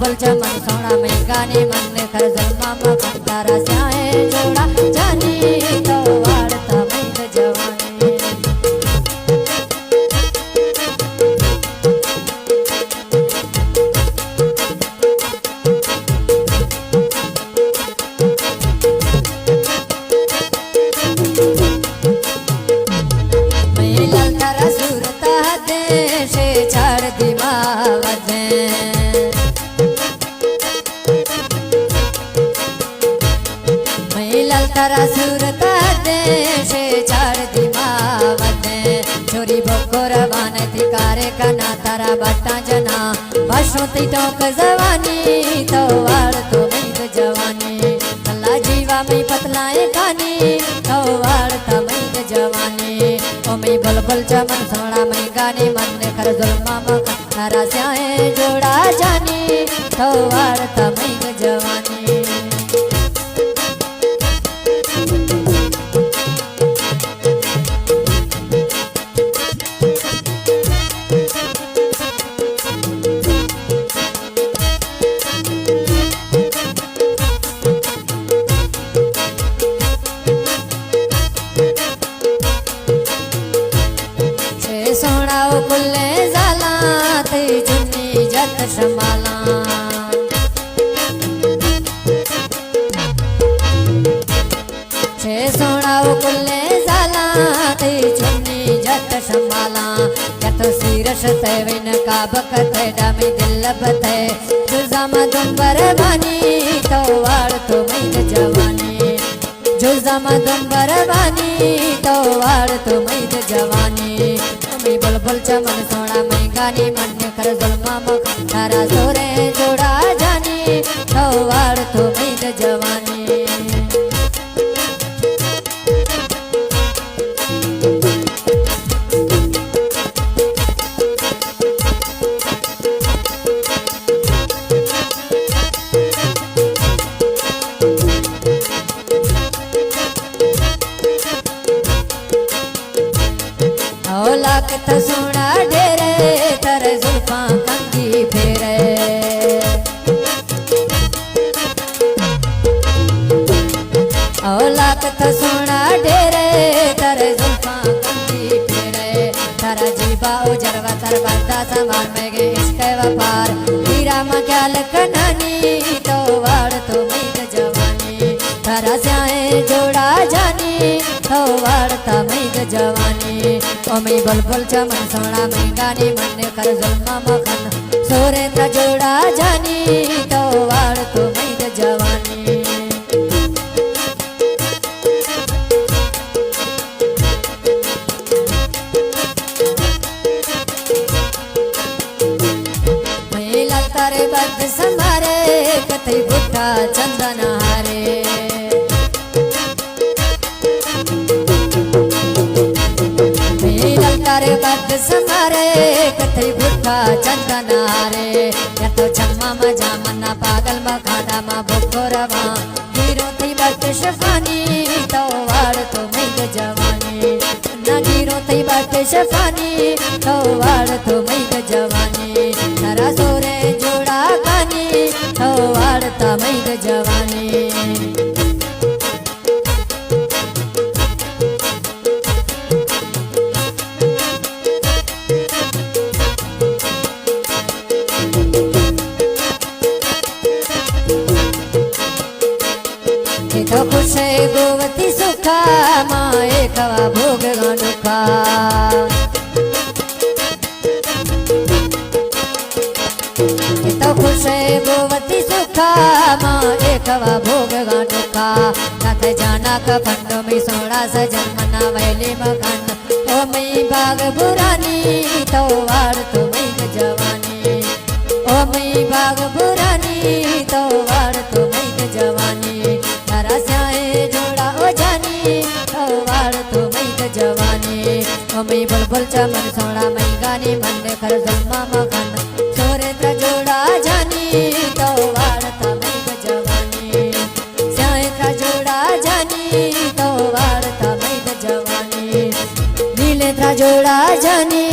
बुलबुल चमन सोना में गाने मन कर जलमा मखन तारा स्याहे जोड़ा जानी तो वाड़ता मैद जवानी मैं ललतारा सूरता देश छाड़ दी मावते ललतारा सूरता देश छाड़ दी मावते छोरी बकोर बान थिकारे कना तारा बट्टा जना बसोती टोक जवानी तो वाड़ तो मैद जवानी अल्लाह जीवा में पतलाए कानी तो वाड़ तो मैद जवानी ओ मैं बुलबुल चमन सोना में गाने मन कर जुल्मा मखन तारा स्याहे जोड़ा जानी तो वाड़ तो मैद जवानी सोनाओ कुल्ले जाला ते जुन्नी जत शमाला छे सोनाओ कुल्ले जाला ते जुन्नी जत शमाला या तो सीरश ते विन का बकते डामी दिल बते जुजामा दुंबर बानी तो वाड़ तो मैद जवानी जुजामा दुंबर बानी तो वाड़ तो मैद जवानी बुलबुल चमन सोना में गानी मन कर जुल्मा मखन तारा सोरे जोड़ा जानी तो वाड़ तो मैद जवानी लाख तो सोना ढेरे तर जुल्फा कंगी फेरे ओ लाख तो सोना ढेरे तर जुल्फा कंगी फेरे तारा जीवा उजरवा तर बंदा संभाल में गे इश्क वफार हीरा मक्याल कनानी तो वाड़ तो मैद जवानी तारा स्याहे जोड़ा जानी तो वाड़ता मैद जवानी ओ मैं बुलबुल चमन सोना में गाने मन कर जुल्मा मखन सोरे जोड़ा जानी तो वाड़ तो मैद जवानी मैं ललतारे बद संभारे कथई बुट्टा चंदन हारे ललतारे बद संभारे कथई बुट्टा चंदन हारे या तो छम्मा मजा मन्ना पागल मखाड़ा मा बुकोरवा हीरो थी बट शफानी तो वाड़ तो मैद जवानी ना हीरो थी बट शफानी तो वाड़ तो मैद जवानी तारा सोरे जोड़ा कानी तो वाड़ तो मैद जवानी तो खुश गोवती सुखा माए कवा भोग गानुखा तो खुश गोवती सुखा माए कवा भोग गानुखा नाथ जाना का फंडो में सोना सजन मना वैले मखन ओ मई भाग बुरानी तो वाड़ तो मैद जवानी ओ मई भाग बुरानी तो वाड़ तो मैद जवानी तारा स्याहे जोड़ा ओ जानी तो वाड़ तो मैद जवानी ओ मैं बुलबुल चमन सोना में गाने मन कर जुल्मा मखन सोरे जोड़ा जानी तो वाड़ तो मैद जवानी स्याहे जोड़ा जानी तो वाड़ तो मैद जवानी नीले जोड़ा जानी